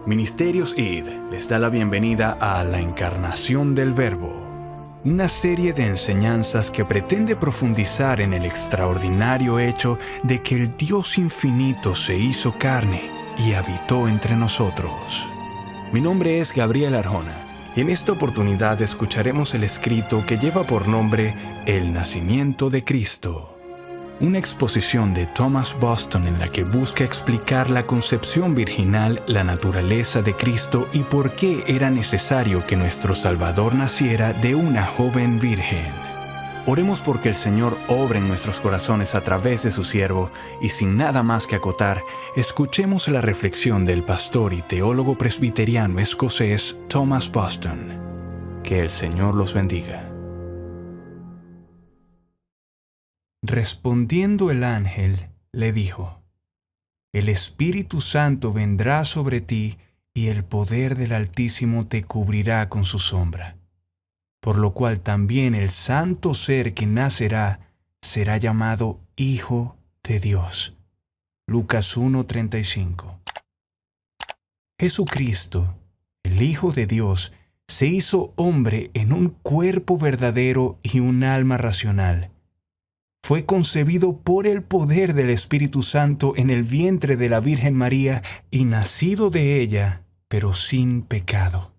Ministerios ID les da la bienvenida a La Encarnación del Verbo, una serie de enseñanzas que pretende profundizar en el extraordinario hecho de que el Dios infinito se hizo carne y habitó entre nosotros. Mi nombre es Gabriel Arjona y en esta oportunidad escucharemos el escrito que lleva por nombre El Nacimiento de Cristo. Una exposición de Thomas Boston en la que busca explicar la concepción virginal, la naturaleza de Cristo y por qué era necesario que nuestro Salvador naciera de una joven virgen. Oremos porque el Señor obre en nuestros corazones a través de su siervo y sin nada más que acotar, escuchemos la reflexión del pastor y teólogo presbiteriano escocés Thomas Boston. Que el Señor los bendiga. Respondiendo el ángel, le dijo: El Espíritu Santo vendrá sobre ti y el poder del Altísimo te cubrirá con su sombra. Por lo cual también el santo ser que nacerá será llamado Hijo de Dios. Lucas 1:35. Jesucristo, el Hijo de Dios, se hizo hombre en un cuerpo verdadero y un alma racional. Fue concebido por el poder del Espíritu Santo en el vientre de la Virgen María y nacido de ella, pero sin pecado.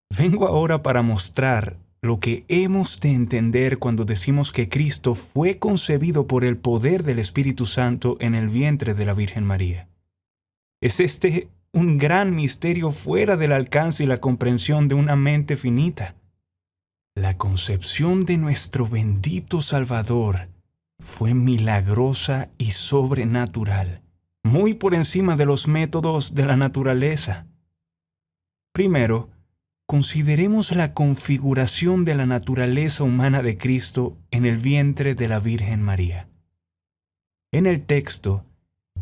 Vengo ahora para mostrar lo que hemos de entender cuando decimos que Cristo fue concebido por el poder del Espíritu Santo en el vientre de la Virgen María. Es este un gran misterio fuera del alcance y la comprensión de una mente finita. La concepción de nuestro bendito Salvador fue milagrosa y sobrenatural, muy por encima de los métodos de la naturaleza. Primero, consideremos la configuración de la naturaleza humana de Cristo en el vientre de la Virgen María. En el texto,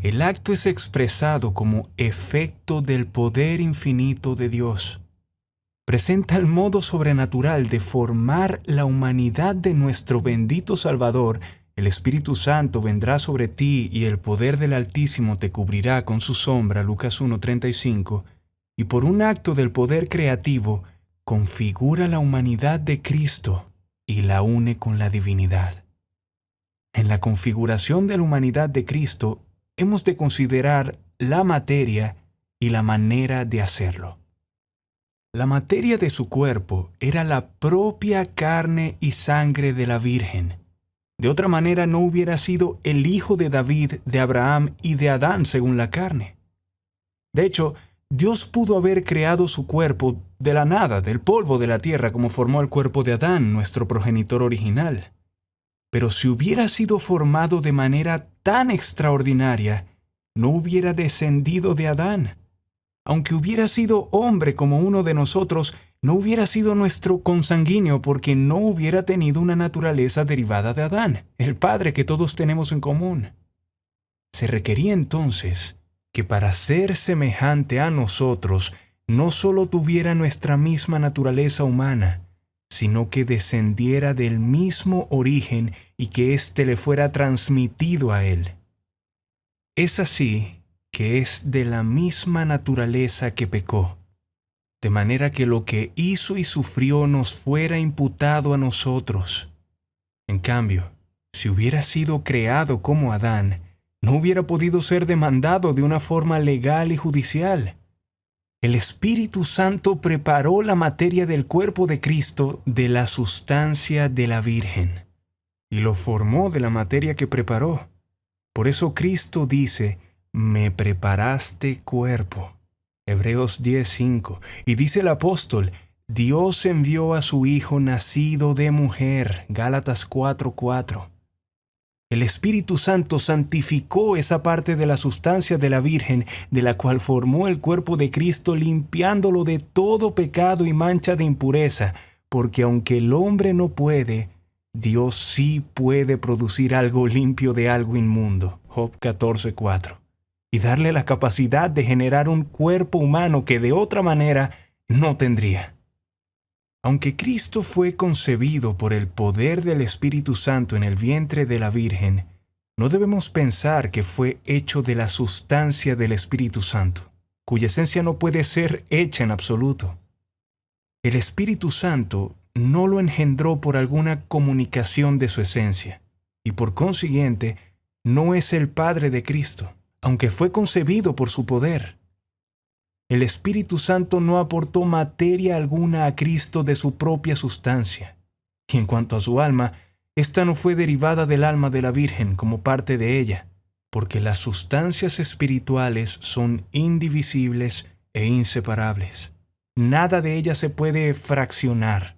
el acto es expresado como efecto del poder infinito de Dios. Presenta el modo sobrenatural de formar la humanidad de nuestro bendito Salvador. El Espíritu Santo vendrá sobre ti y el poder del Altísimo te cubrirá con su sombra, Lucas 1:35, y por un acto del poder creativo, configura la humanidad de Cristo y la une con la divinidad. En la configuración de la humanidad de Cristo, hemos de considerar la materia y la manera de hacerlo. La materia de su cuerpo era la propia carne y sangre de la Virgen. De otra manera no hubiera sido el hijo de David, de Abraham y de Adán según la carne. De hecho, Dios pudo haber creado su cuerpo de la nada, del polvo de la tierra, como formó el cuerpo de Adán, nuestro progenitor original. Pero si hubiera sido formado de manera tan extraordinaria, no hubiera descendido de Adán. Aunque hubiera sido hombre como uno de nosotros, no hubiera sido nuestro consanguíneo porque no hubiera tenido una naturaleza derivada de Adán, el Padre que todos tenemos en común. Se requería entonces que para ser semejante a nosotros, no solo tuviera nuestra misma naturaleza humana, sino que descendiera del mismo origen y que éste le fuera transmitido a él. Es así que es de la misma naturaleza que pecó, de manera que lo que hizo y sufrió nos fuera imputado a nosotros. En cambio, si hubiera sido creado como Adán, no hubiera podido ser demandado de una forma legal y judicial. El Espíritu Santo preparó la materia del cuerpo de Cristo de la sustancia de la Virgen, y lo formó de la materia que preparó. Por eso Cristo dice: me preparaste cuerpo. Hebreos 10:5. Y dice el apóstol: Dios envió a su Hijo nacido de mujer. Gálatas 4:4. El Espíritu Santo santificó esa parte de la sustancia de la Virgen, de la cual formó el cuerpo de Cristo, limpiándolo de todo pecado y mancha de impureza, porque aunque el hombre no puede, Dios sí puede producir algo limpio de algo inmundo. Job 14:4. Y darle la capacidad de generar un cuerpo humano que de otra manera no tendría. Aunque Cristo fue concebido por el poder del Espíritu Santo en el vientre de la Virgen, no debemos pensar que fue hecho de la sustancia del Espíritu Santo. cuya esencia no puede ser hecha en absoluto. El Espíritu Santo no lo engendró por alguna comunicación de su esencia, y por consiguiente no es el Padre de Cristo, aunque fue concebido por su poder. El Espíritu Santo no aportó materia alguna a Cristo de su propia sustancia, y en cuanto a su alma, ésta no fue derivada del alma de la Virgen como parte de ella, porque las sustancias espirituales son indivisibles e inseparables. Nada de ella se puede fraccionar,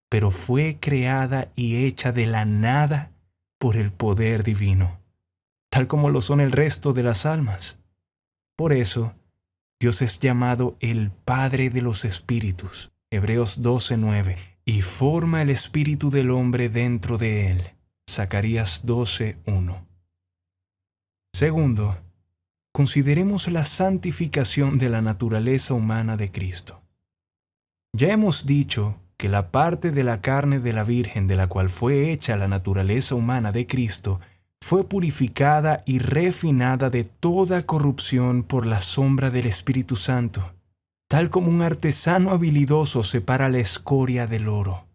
pero fue creada y hecha de la nada por el poder divino, tal como lo son el resto de las almas. Por eso, Dios es llamado el Padre de los Espíritus, Hebreos 12:9, y forma el espíritu del hombre dentro de él, Zacarías 12:1. Segundo, consideremos la santificación de la naturaleza humana de Cristo. Ya hemos dicho que la parte de la carne de la Virgen de la cual fue hecha la naturaleza humana de Cristo fue purificada y refinada de toda corrupción por la sombra del Espíritu Santo, tal como un artesano habilidoso separa la escoria del oro.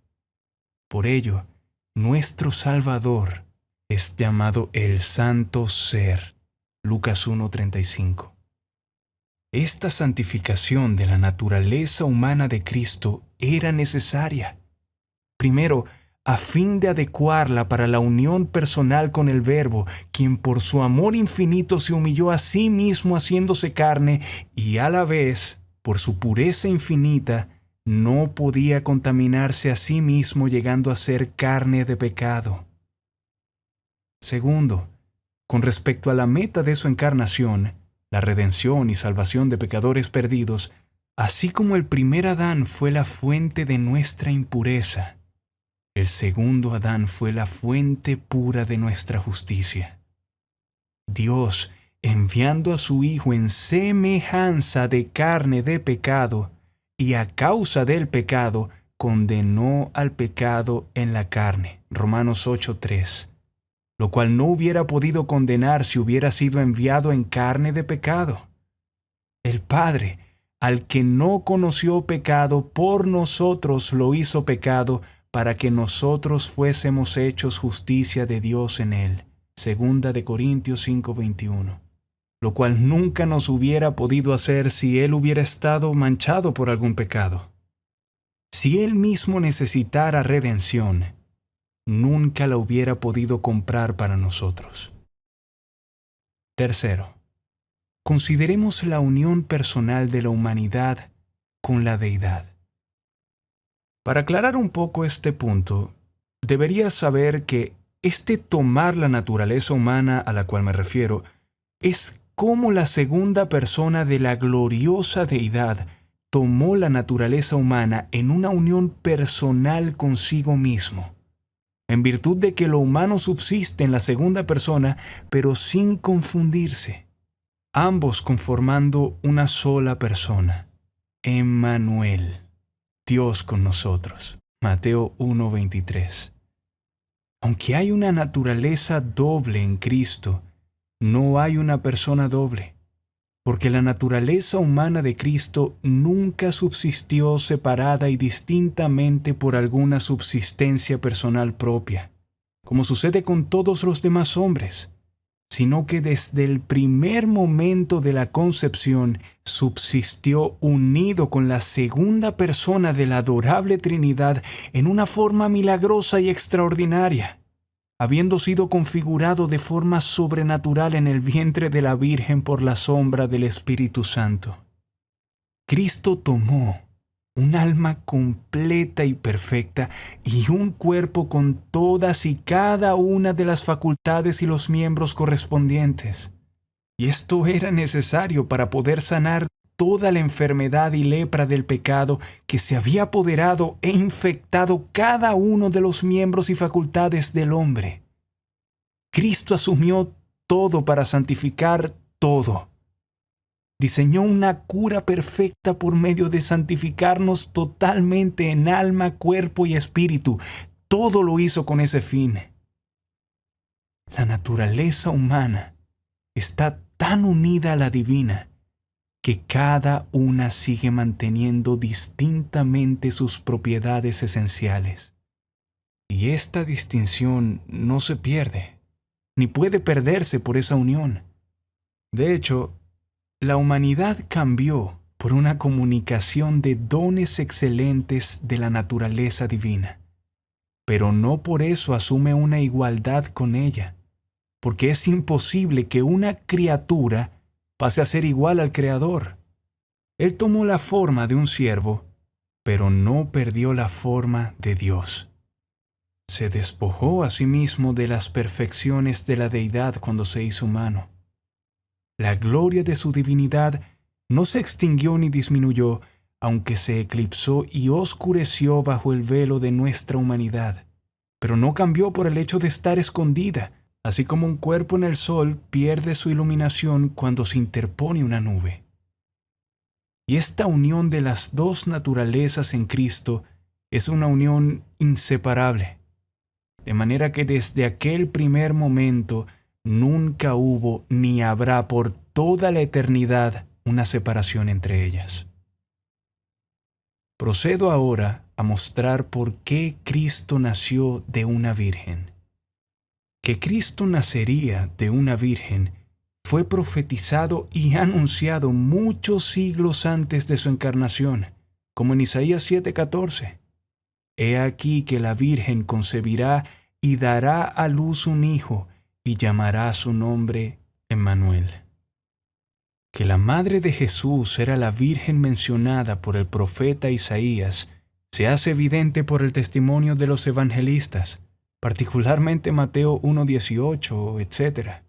Por ello, nuestro Salvador es llamado el Santo Ser, Lucas 1:35. Esta santificación de la naturaleza humana de Cristo era necesaria. Primero, a fin de adecuarla para la unión personal con el Verbo, quien por su amor infinito se humilló a sí mismo haciéndose carne y a la vez, por su pureza infinita, no podía contaminarse a sí mismo llegando a ser carne de pecado. Segundo, con respecto a la meta de su encarnación, la redención y salvación de pecadores perdidos, así como el primer Adán fue la fuente de nuestra impureza, el segundo Adán fue la fuente pura de nuestra justicia. Dios, enviando a su Hijo en semejanza de carne de pecado, y a causa del pecado, condenó al pecado en la carne. Romanos 8:3. Lo cual no hubiera podido condenar si hubiera sido enviado en carne de pecado. El Padre, al que no conoció pecado, por nosotros lo hizo pecado, para que nosotros fuésemos hechos justicia de Dios en él. Segunda de Corintios 5:21. Lo cual nunca nos hubiera podido hacer si él hubiera estado manchado por algún pecado. Si él mismo necesitara redención, nunca la hubiera podido comprar para nosotros. Tercero, consideremos la unión personal de la humanidad con la deidad. Para aclarar un poco este punto, deberías saber que este tomar la naturaleza humana a la cual me refiero es como la segunda persona de la gloriosa deidad tomó la naturaleza humana en una unión personal consigo mismo, en virtud de que lo humano subsiste en la segunda persona, pero sin confundirse, ambos conformando una sola persona, Emmanuel, Dios con nosotros. Mateo 1:23. Aunque hay una naturaleza doble en Cristo, no hay una persona doble, porque la naturaleza humana de Cristo nunca subsistió separada y distintamente por alguna subsistencia personal propia, como sucede con todos los demás hombres, sino que desde el primer momento de la concepción subsistió unido con la segunda persona de la adorable Trinidad en una forma milagrosa y extraordinaria, habiendo sido configurado de forma sobrenatural en el vientre de la Virgen por la sombra del Espíritu Santo. Cristo tomó un alma completa y perfecta y un cuerpo con todas y cada una de las facultades y los miembros correspondientes. Y esto era necesario para poder sanar toda la enfermedad y lepra del pecado que se había apoderado e infectado cada uno de los miembros y facultades del hombre. Cristo asumió todo para santificar todo. Diseñó una cura perfecta por medio de santificarnos totalmente en alma, cuerpo y espíritu. Todo lo hizo con ese fin. La naturaleza humana está tan unida a la divina que cada una sigue manteniendo distintamente sus propiedades esenciales. Y esta distinción no se pierde, ni puede perderse por esa unión. De hecho, la humanidad cambió por una comunicación de dones excelentes de la naturaleza divina, pero no por eso asume una igualdad con ella, porque es imposible que una criatura pase a ser igual al Creador. Él tomó la forma de un siervo, pero no perdió la forma de Dios. Se despojó a sí mismo de las perfecciones de la deidad cuando se hizo humano. La gloria de su divinidad no se extinguió ni disminuyó, aunque se eclipsó y oscureció bajo el velo de nuestra humanidad, pero no cambió por el hecho de estar escondida, así como un cuerpo en el sol pierde su iluminación cuando se interpone una nube. Y esta unión de las dos naturalezas en Cristo es una unión inseparable, de manera que desde aquel primer momento nunca hubo ni habrá por toda la eternidad una separación entre ellas. Procedo ahora a mostrar por qué Cristo nació de una virgen. Que Cristo nacería de una virgen fue profetizado y anunciado muchos siglos antes de su encarnación, como en Isaías 7:14. He aquí que la Virgen concebirá y dará a luz un hijo, y llamará su nombre Emmanuel. Que la madre de Jesús era la Virgen mencionada por el profeta Isaías se hace evidente por el testimonio de los evangelistas, particularmente Mateo 1:18, etc.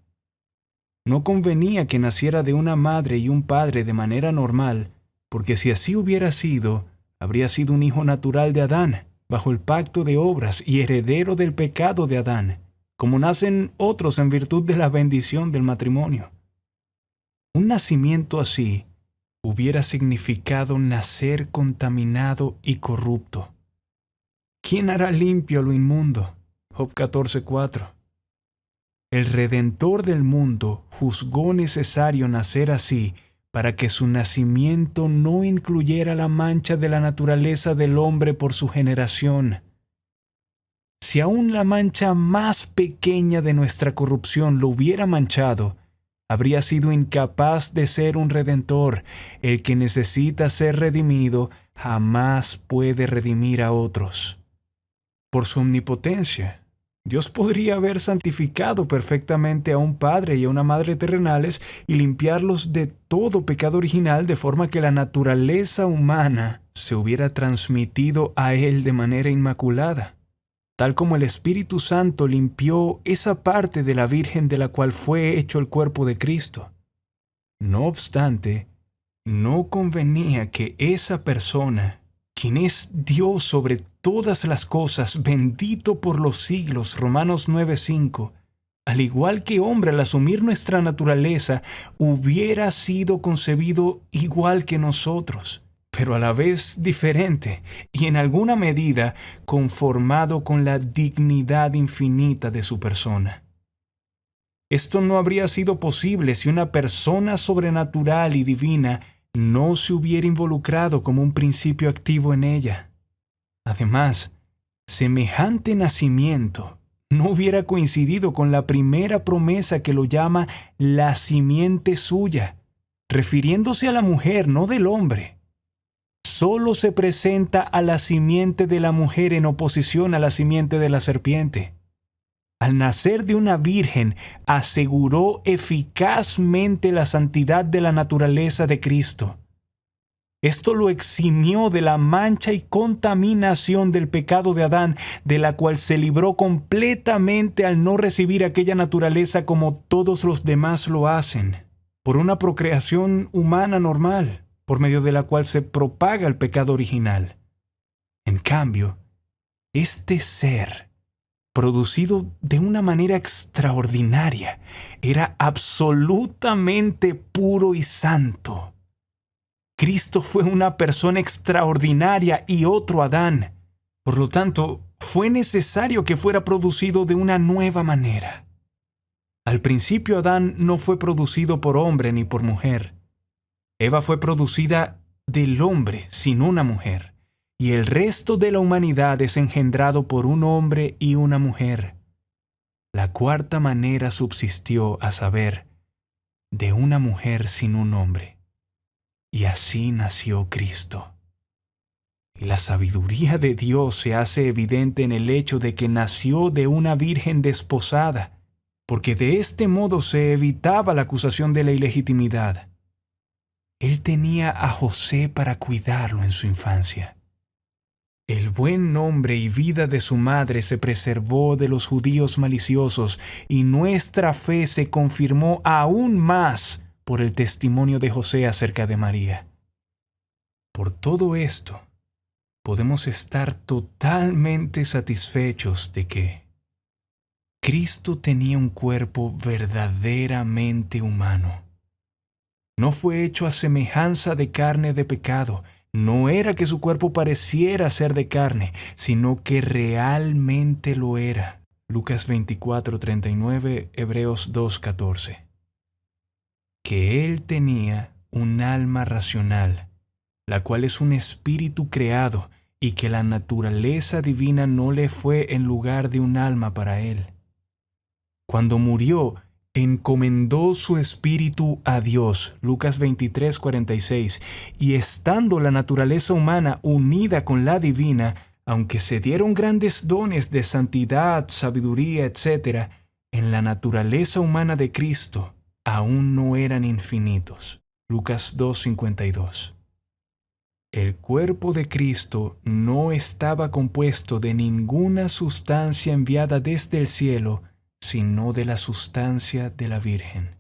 No convenía que naciera de una madre y un padre de manera normal, porque si así hubiera sido, habría sido un hijo natural de Adán, bajo el pacto de obras y heredero del pecado de Adán, como nacen otros en virtud de la bendición del matrimonio. Un nacimiento así hubiera significado nacer contaminado y corrupto. ¿Quién hará limpio lo inmundo? Job 14:4. El Redentor del mundo juzgó necesario nacer así para que su nacimiento no incluyera la mancha de la naturaleza del hombre por su generación. Si aún la mancha más pequeña de nuestra corrupción lo hubiera manchado, habría sido incapaz de ser un redentor. El que necesita ser redimido jamás puede redimir a otros. Por su omnipotencia, Dios podría haber santificado perfectamente a un padre y a una madre terrenales y limpiarlos de todo pecado original de forma que la naturaleza humana se hubiera transmitido a él de manera inmaculada, tal como el Espíritu Santo limpió esa parte de la Virgen de la cual fue hecho el cuerpo de Cristo. No obstante, no convenía que esa persona, quien es Dios sobre todas las cosas, bendito por los siglos, Romanos 9:5, al igual que hombre al asumir nuestra naturaleza, hubiera sido concebido igual que nosotros, pero a la vez diferente y en alguna medida conformado con la dignidad infinita de su persona. Esto no habría sido posible si una persona sobrenatural y divina no se hubiera involucrado como un principio activo en ella. Además, semejante nacimiento no hubiera coincidido con la primera promesa que lo llama la simiente suya, refiriéndose a la mujer, no del hombre. Solo se presenta a la simiente de la mujer en oposición a la simiente de la serpiente. Al nacer de una virgen, aseguró eficazmente la santidad de la naturaleza de Cristo. Esto lo eximió de la mancha y contaminación del pecado de Adán, de la cual se libró completamente al no recibir aquella naturaleza como todos los demás lo hacen, por una procreación humana normal, por medio de la cual se propaga el pecado original. En cambio, este ser, producido de una manera extraordinaria, era absolutamente puro y santo. Cristo fue una persona extraordinaria y otro Adán. Por lo tanto, fue necesario que fuera producido de una nueva manera. Al principio Adán no fue producido por hombre ni por mujer. Eva fue producida del hombre sin una mujer, y el resto de la humanidad es engendrado por un hombre y una mujer. La cuarta manera subsistió, a saber, de una mujer sin un hombre. Y así nació Cristo. Y la sabiduría de Dios se hace evidente en el hecho de que nació de una virgen desposada, porque de este modo se evitaba la acusación de la ilegitimidad. Él tenía a José para cuidarlo en su infancia. El buen nombre y vida de su madre se preservó de los judíos maliciosos, y nuestra fe se confirmó aún más por el testimonio de José acerca de María. Por todo esto, podemos estar totalmente satisfechos de que Cristo tenía un cuerpo verdaderamente humano. No fue hecho a semejanza de carne de pecado. No era que su cuerpo pareciera ser de carne, sino que realmente lo era. Lucas 24:39, Hebreos 2:14. Que Él tenía un alma racional, la cual es un espíritu creado, y que la naturaleza divina no le fue en lugar de un alma para Él. Cuando murió, encomendó su espíritu a Dios, Lucas 23:46, y estando la naturaleza humana unida con la divina, aunque se dieron grandes dones de santidad, sabiduría, etc., en la naturaleza humana de Cristo aún no eran infinitos, Lucas 2:52. El cuerpo de Cristo no estaba compuesto de ninguna sustancia enviada desde el cielo, sino de la sustancia de la Virgen.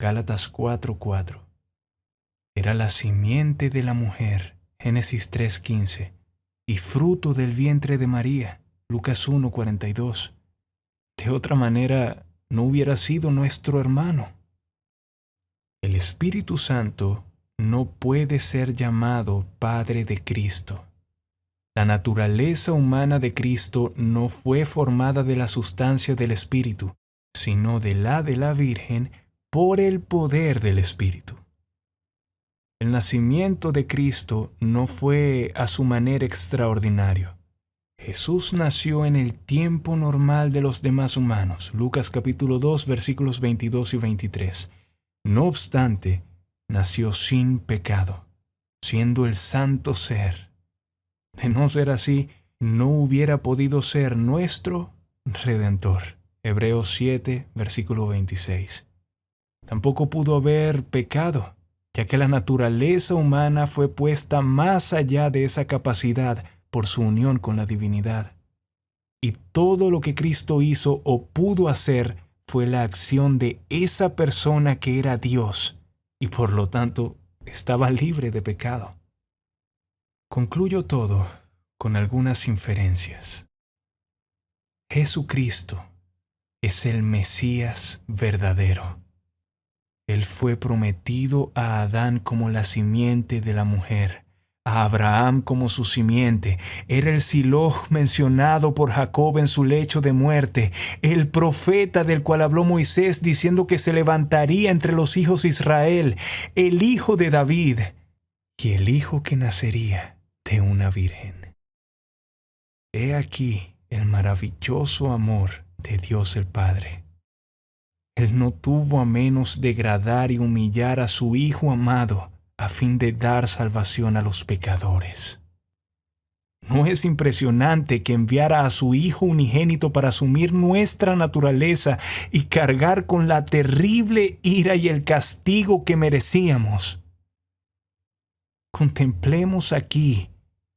Gálatas 4:4. Era la simiente de la mujer, Génesis 3:15, y fruto del vientre de María, Lucas 1:42. De otra manera, no hubiera sido nuestro hermano. El Espíritu Santo no puede ser llamado Padre de Cristo. La naturaleza humana de Cristo no fue formada de la sustancia del Espíritu, sino de la Virgen por el poder del Espíritu. El nacimiento de Cristo no fue a su manera extraordinario. Jesús nació en el tiempo normal de los demás humanos, Lucas capítulo 2, versículos 22 y 23. No obstante, nació sin pecado, siendo el santo ser. De no ser así, no hubiera podido ser nuestro Redentor. Hebreos 7, versículo 26. Tampoco pudo haber pecado, ya que la naturaleza humana fue puesta más allá de esa capacidad por su unión con la divinidad. Y todo lo que Cristo hizo o pudo hacer fue la acción de esa persona que era Dios, y por lo tanto estaba libre de pecado. Concluyo todo con algunas inferencias. Jesucristo es el Mesías verdadero. Él fue prometido a Adán como la simiente de la mujer, a Abraham como su simiente. Era el Silo mencionado por Jacob en su lecho de muerte, el profeta del cual habló Moisés diciendo que se levantaría entre los hijos de Israel, el hijo de David y el hijo que nacería de una virgen. He aquí el maravilloso amor de Dios el Padre. Él no tuvo a menos degradar y humillar a su Hijo amado a fin de dar salvación a los pecadores. ¿No es impresionante que enviara a su Hijo unigénito para asumir nuestra naturaleza y cargar con la terrible ira y el castigo que merecíamos? Contemplemos aquí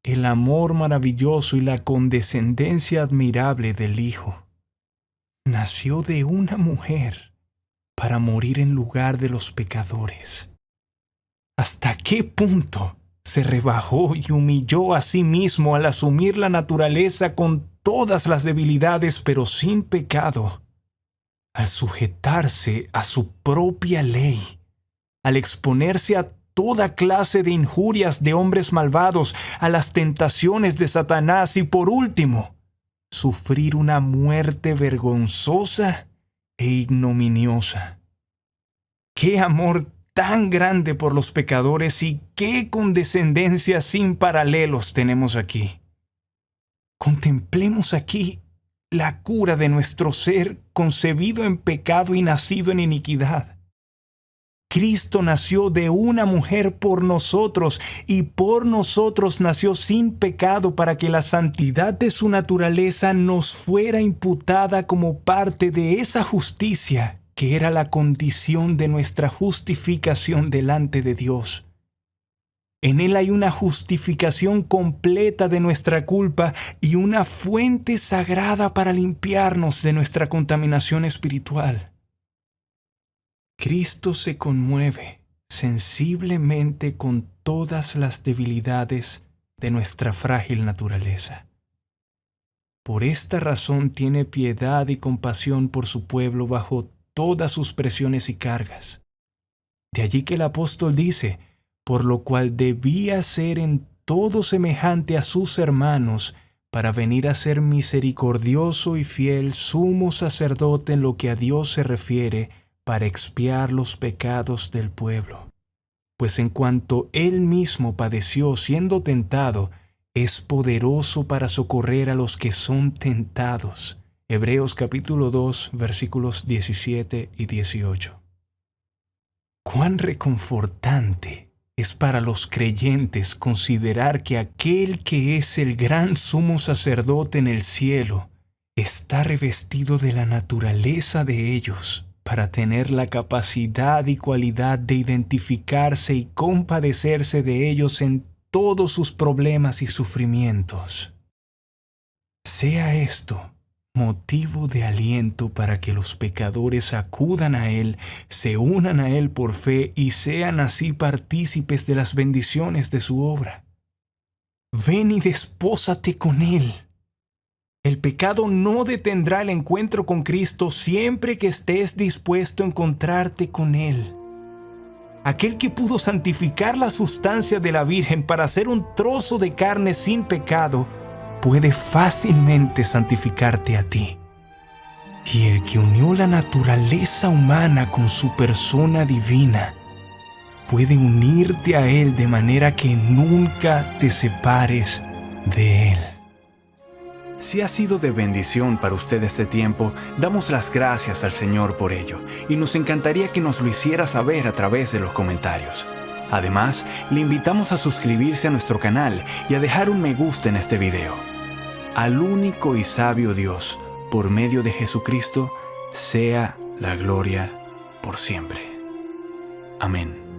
el amor maravilloso y la condescendencia admirable del Hijo. Nació de una mujer para morir en lugar de los pecadores. ¿Hasta qué punto se rebajó y humilló a sí mismo al asumir la naturaleza con todas las debilidades, pero sin pecado? Al sujetarse a su propia ley, al exponerse a toda clase de injurias de hombres malvados, a las tentaciones de Satanás y, por último, sufrir una muerte vergonzosa e ignominiosa. ¡Qué amor tan grande por los pecadores y qué condescendencia sin paralelos tenemos aquí. Contemplemos aquí la cura de nuestro ser concebido en pecado y nacido en iniquidad. Cristo nació de una mujer por nosotros y por nosotros nació sin pecado para que la santidad de su naturaleza nos fuera imputada como parte de esa justicia que era la condición de nuestra justificación delante de Dios. En Él hay una justificación completa de nuestra culpa y una fuente sagrada para limpiarnos de nuestra contaminación espiritual. Cristo se conmueve sensiblemente con todas las debilidades de nuestra frágil naturaleza. Por esta razón tiene piedad y compasión por su pueblo bajo todas sus presiones y cargas. De allí que el apóstol dice, por lo cual debía ser en todo semejante a sus hermanos, para venir a ser misericordioso y fiel sumo sacerdote en lo que a Dios se refiere, para expiar los pecados del pueblo. Pues en cuanto Él mismo padeció siendo tentado, es poderoso para socorrer a los que son tentados. Hebreos capítulo 2, versículos 17 y 18. Cuán reconfortante es para los creyentes considerar que aquel que es el gran sumo sacerdote en el cielo está revestido de la naturaleza de ellos, para tener la capacidad y cualidad de identificarse y compadecerse de ellos en todos sus problemas y sufrimientos. Sea esto motivo de aliento para que los pecadores acudan a Él, se unan a Él por fe y sean así partícipes de las bendiciones de su obra. Ven y despósate con Él. El pecado no detendrá el encuentro con Cristo siempre que estés dispuesto a encontrarte con Él. Aquel que pudo santificar la sustancia de la Virgen para hacer un trozo de carne sin pecado, puede fácilmente santificarte a ti. Y el que unió la naturaleza humana con su persona divina, puede unirte a Él de manera que nunca te separes de Él. Si ha sido de bendición para usted este tiempo, damos las gracias al Señor por ello y nos encantaría que nos lo hiciera saber a través de los comentarios. Además, le invitamos a suscribirse a nuestro canal y a dejar un me gusta en este video. Al único y sabio Dios, por medio de Jesucristo, sea la gloria por siempre. Amén.